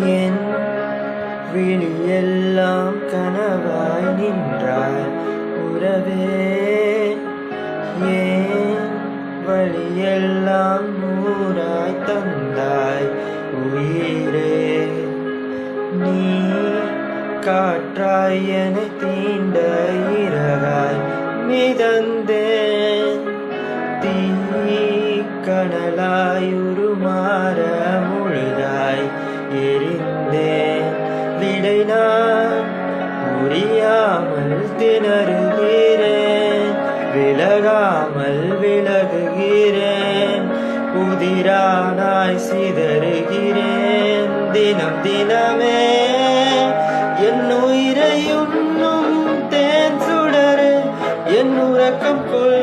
என் விழியெல்லாம் கனவாய் நின்றாய் உறவே. ஏன் வழியெல்லாம் நூறாய் தந்தாய் உயிரே. நீ காற்றாய் என தீண்ட இறகாய் மிதந்தேன். தீ கனலாய் உருமாற முழுதாய் எரிந்தேன். விடை நான் புரியாமல் திணறுகிறேன். விலகாமல் விலகுகிறேன். புதிரானாய் சிதறுகிறேன். தினம் தினமே என் உயிரை உண்ணும் தேன் சுடரு என் உறக்கம் கொள்